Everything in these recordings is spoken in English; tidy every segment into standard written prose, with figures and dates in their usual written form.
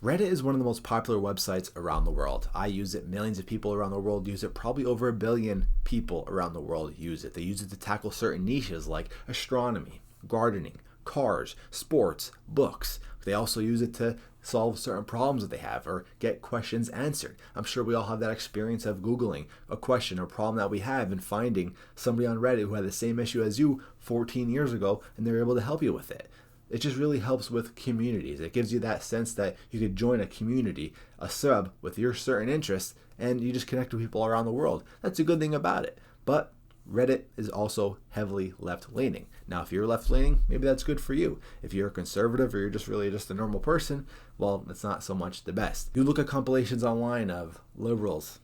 Reddit is one of the most popular websites around the world. I use it. Millions of people around the world use it. Probably over 1 billion people around the world use it. They use it to tackle certain niches like astronomy, gardening, cars, sports, books. They also use it to solve certain problems that they have or get questions answered. I'm sure we all have that experience of Googling a question or problem that we have and finding somebody on Reddit who had the same issue as you 14 years ago and they're able to help you with it. It just really helps with communities. It gives you that sense that you could join a community, a sub with your certain interests, and you just connect with people around the world. That's a good thing about it. But Reddit is also heavily left leaning. Now, if you're left leaning, maybe that's good for you. If you're a conservative or you're just really just a normal person, well, it's not so much the best. You look at compilations online of liberals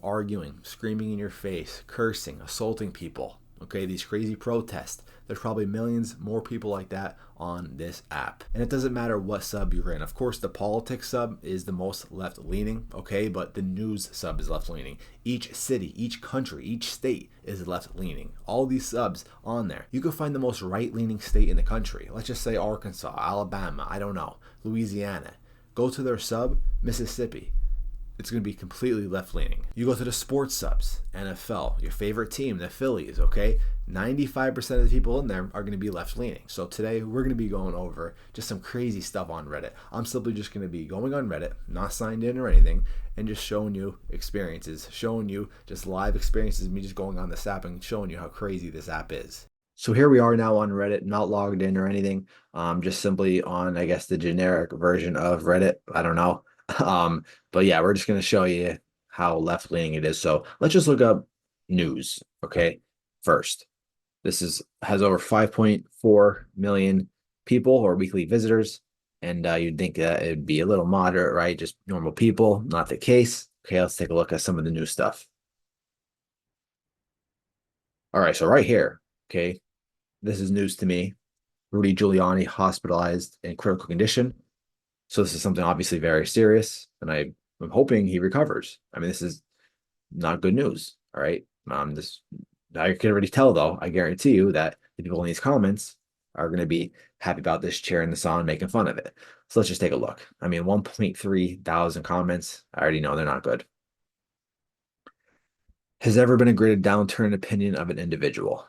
arguing, screaming in your face, cursing, assaulting people. Okay, these crazy protests. There's probably millions more people like that on this app. And it doesn't matter what sub you're in. Of course, the politics sub is the most left leaning, okay, but the news sub is left leaning. Each city, each country, each state is left leaning. All these subs on there. You can find the most right leaning state in the country. Let's just say Arkansas, Alabama, I don't know, Louisiana. Go to their sub, Mississippi. It's going to be completely left leaning. You go to the sports subs, NFL, your favorite team, the Phillies, okay? 95% of the people in there are going to be left leaning. So today we're going to be going over just some crazy stuff on Reddit. I'm simply just going to be going on Reddit, not signed in or anything, and just showing you experiences, showing you just live experiences, me just going on this app and showing you how crazy this app is. So here we are now on Reddit, not logged in or anything. Just simply on, I guess, the generic version of Reddit. I don't know. Um, but yeah, we're just going to show you how left leaning it is. So let's just look up news. Okay. First, this is has over 5.4 million people or weekly visitors. And you'd think that it'd be a little moderate, right? Just normal people. Not the case. Okay. Let's take a look at some of the new stuff. All right. So right here. Okay. This is news to me. Rudy Giuliani hospitalized in critical condition. So this is something obviously very serious, and I'm hoping he recovers. I mean, this is not good news. All right. This I can already tell though. I guarantee you that the people in these comments are going to be happy about this, cheering this on, making fun of it. So let's just take a look. I mean, 1.3 thousand comments. I already know they're not good. Has ever been a graded downturn opinion of an individual?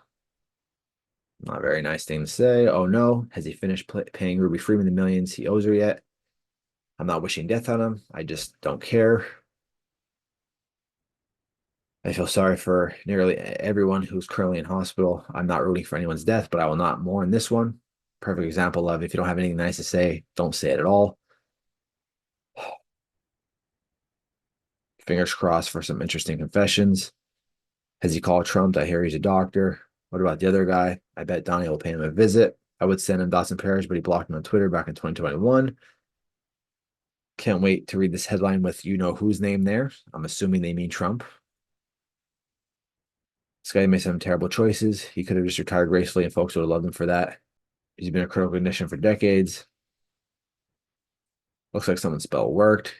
Not a very nice thing to say. Oh no. Has he finished paying Ruby Freeman the millions he owes her yet? I'm not wishing death on him. I just don't care. I feel sorry for nearly everyone who's currently in hospital. I'm not rooting for anyone's death, but I will not mourn this one. Perfect example of if you don't have anything nice to say, don't say it at all. Fingers crossed for some interesting confessions. Has he called Trump? I hear he's a doctor. What about the other guy? I bet Donnie will pay him a visit. I would send him Dawson Parish, but he blocked him on Twitter back in 2021. Can't wait to read this headline with you know whose name there. I'm assuming they mean Trump. This guy made some terrible choices. He could have just retired gracefully, and folks would have loved him for that. He's been a critical condition for decades. Looks like someone's spell worked.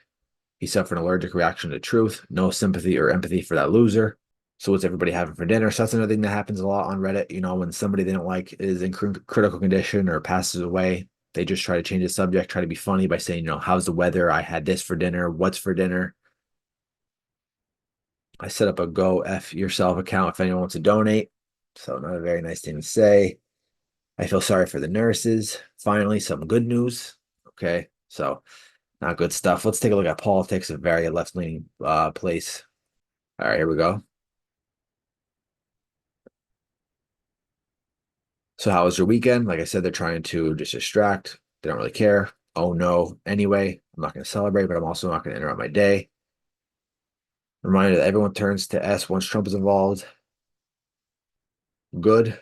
He suffered an allergic reaction to truth. No sympathy or empathy for that loser. So what's everybody having for dinner? So that's another thing that happens a lot on Reddit. You know, when somebody they don't like is in critical condition or passes away, they just try to change the subject, try to be funny by saying, you know, how's the weather? I had this for dinner. What's for dinner? I set up a Go F Yourself account if anyone wants to donate. So not a very nice thing to say. I feel sorry for the nurses. Finally, some good news. Okay, so not good stuff. Let's take a look at politics, a very left-leaning place. All right, here we go. So how was your weekend? Like I said, they're trying to just distract. They don't really care. Oh no. Anyway, I'm not going to celebrate, but I'm also not going to interrupt my day. Reminder that everyone turns to S once Trump is involved. Good.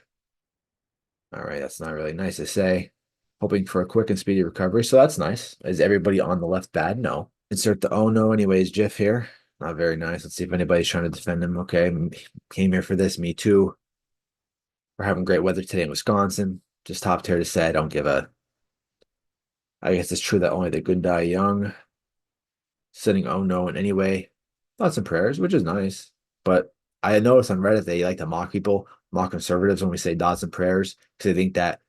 All right, that's not really nice to say. Hoping for a quick and speedy recovery. So that's nice. Is everybody on the left bad? No. Insert the oh no anyways GIF here. Not very nice. Let's see if anybody's trying to defend him. Okay, came here for this. Me too. We're having great weather today in Wisconsin. Just top tier to say I don't give a. I guess it's true that only the good die young. Sending oh no in any way. Thoughts and prayers, which is nice. But I noticed on Reddit they like to mock people, mock conservatives when we say thoughts and prayers because they think that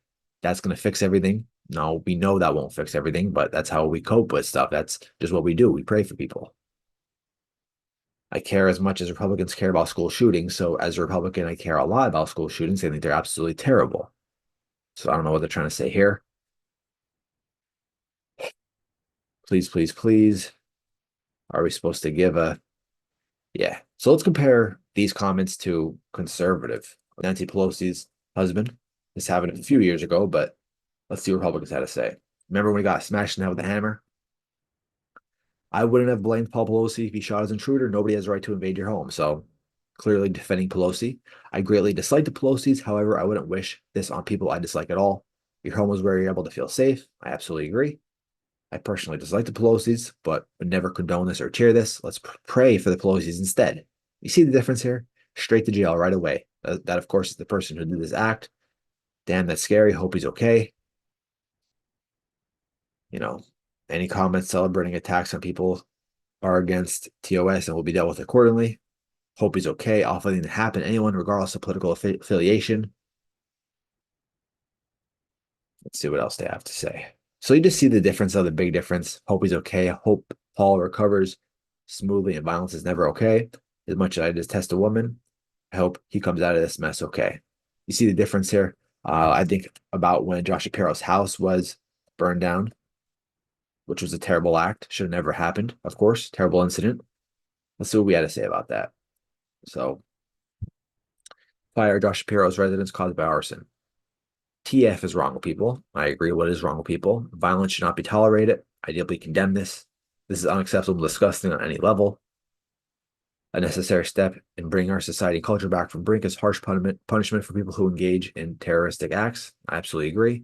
that's going to fix everything. No, we know that won't fix everything, but that's how we cope with stuff. That's just what we do. We pray for people. I care as much as Republicans care about school shootings. So as a Republican, I care a lot about school shootings. I think they're absolutely terrible. So I don't know what they're trying to say here. Please, please, please. Are we supposed to give a yeah. So let's compare these comments to conservative. Nancy Pelosi's husband. This happened a few years ago, but let's see what Republicans had to say. Remember when he got smashed in the head with a hammer? I wouldn't have blamed Paul Pelosi if he shot his intruder. Nobody has a right to invade your home. So clearly defending Pelosi. I greatly dislike the Pelosi's. However, I wouldn't wish this on people I dislike at all. Your home is where you're able to feel safe. I absolutely agree. I personally dislike the Pelosi's, but would never condone this or cheer this. Let's pray for the Pelosi's instead. You see the difference here? Straight to jail right away. That, of course, is the person who did this act. Damn, that's scary. Hope he's okay. You know, any comments celebrating attacks on people are against TOS and will be dealt with accordingly. Hope he's okay. Awful thing to happen to anyone, regardless of political affiliation. Let's see what else they have to say. So you just see the difference of the big difference. Hope he's okay. Hope Paul recovers smoothly and violence is never okay. As much as I detest a woman, I hope he comes out of this mess okay. You see the difference here? I think about when Josh Shapiro's house was burned down, which was a terrible act. Should have never happened, of course. Terrible incident. Let's see what we had to say about that. So, fire Josh Shapiro's residence caused by arson. TF is wrong with people. I agree. What is wrong with people? Violence should not be tolerated. I deeply condemn this. This is unacceptable, disgusting on any level. A necessary step in bringing our society and culture back from brink is harsh punishment for people who engage in terroristic acts. I absolutely agree.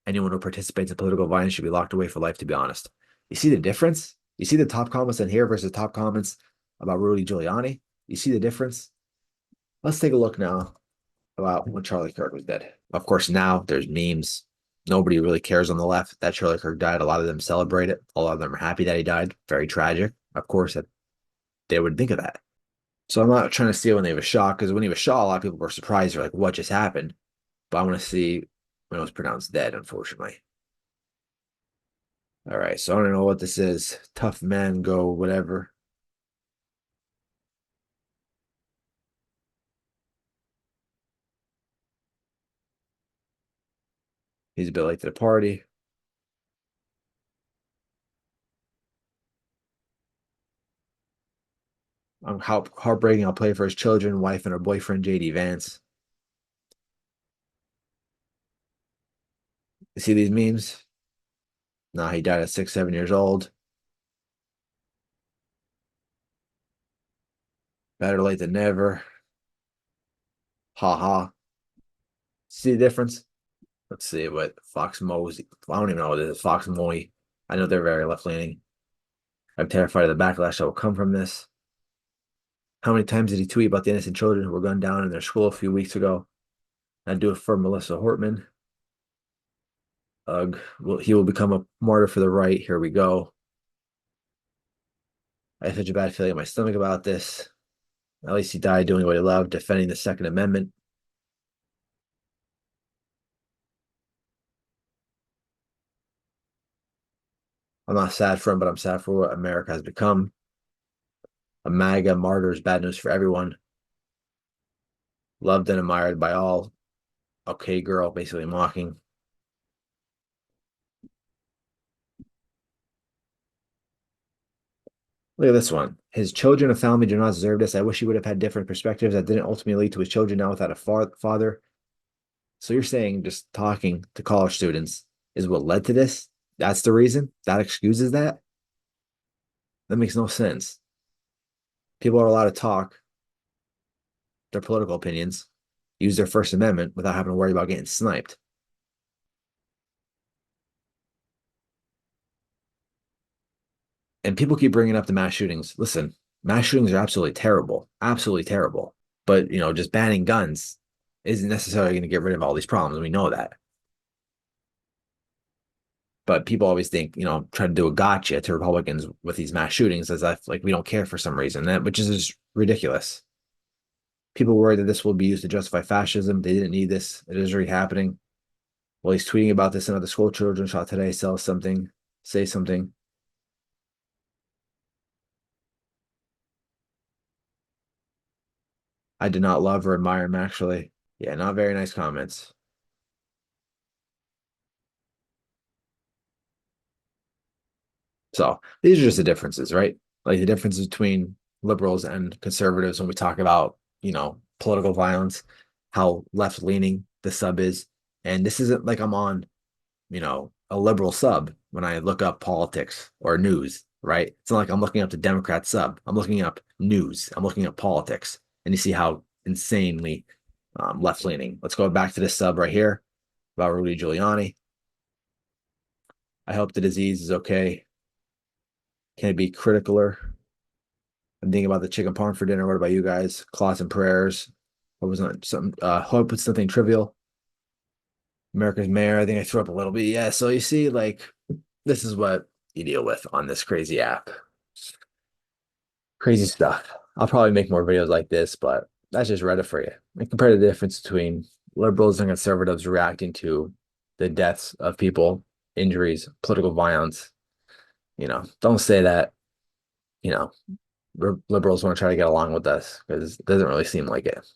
Anyone who participates in political violence should be locked away for life, to be honest. You see the difference? You see the top comments in here versus top comments about Rudy Giuliani? You see the difference? Let's take a look now about when Charlie Kirk was dead. Of course, now there's memes. Nobody really cares on the left that Charlie Kirk died. A lot of them celebrate it. A lot of them are happy that he died. Very tragic. Of course, that they would think of that. So I'm not trying to see when they was shot, because when he was shot, a lot of people were surprised. They're like, what just happened? But I want to see when it was pronounced dead, unfortunately. All right, so I don't know what this is. Tough man go, whatever. He's a bit late to the party. I'm heartbreaking. I'll play for his children, wife, and her boyfriend, JD Vance. You see these memes? Nah, he died at 6, 7 years old. Better late than never. Ha ha. See the difference? Let's see what Fox Mosey. I don't even know what it is. Fox Moy. I know they're very left leaning. I'm terrified of the backlash that will come from this. How many times did he tweet about the innocent children who were gunned down in their school a few weeks ago? I'd do it for Melissa Hortman. Ugh. Well, he will become a martyr for the right. Here we go. I have such a bad feeling in my stomach about this. At least he died doing what he loved, defending the Second Amendment. I'm not sad for him, but I'm sad for what America has become. A MAGA martyr is bad news for everyone. Loved and admired by all. Okay, girl, basically mocking. Look at this one. His children and family do not deserve this. I wish he would have had different perspectives that didn't ultimately lead to his children now without a father. So you're saying just talking to college students is what led to this? That's the reason? That excuses that? That makes no sense. People are allowed to talk their political opinions, use their First Amendment without having to worry about getting sniped. And people keep bringing up the mass shootings. Listen, mass shootings are absolutely terrible, absolutely terrible. But just banning guns isn't necessarily going to get rid of all these problems. We know that. But people always think, try to do a gotcha to Republicans with these mass shootings as if like we don't care for some reason, which is just ridiculous. People worry that this will be used to justify fascism. They didn't need this. It is already happening. Well, he's tweeting about this. Another school children shot today. Sell something. Say something. I did not love or admire him, actually. Yeah, not very nice comments. So these are just the differences, right? Like the differences between liberals and conservatives when we talk about, political violence, how left leaning the sub is. And this isn't like I'm on, a liberal sub when I look up politics or news, right? It's not like I'm looking up the Democrat sub. I'm looking up news. I'm looking up politics. And you see how insanely left leaning. Let's go back to this sub right here about Rudy Giuliani. I hope the disease is okay. Can it be criticaler? I'm thinking about the chicken parm for dinner. What about you guys? Clots and prayers. What was that? Some hope it's something trivial. America's mayor. I think I threw up a little bit. Yeah. So you see, like, this is what you deal with on this crazy app. Crazy stuff. I'll probably make more videos like this, but that's just Reddit for you. And compare the difference between liberals and conservatives reacting to the deaths of people, injuries, political violence. Don't say that, you know, liberals want to try to get along with us because it doesn't really seem like it.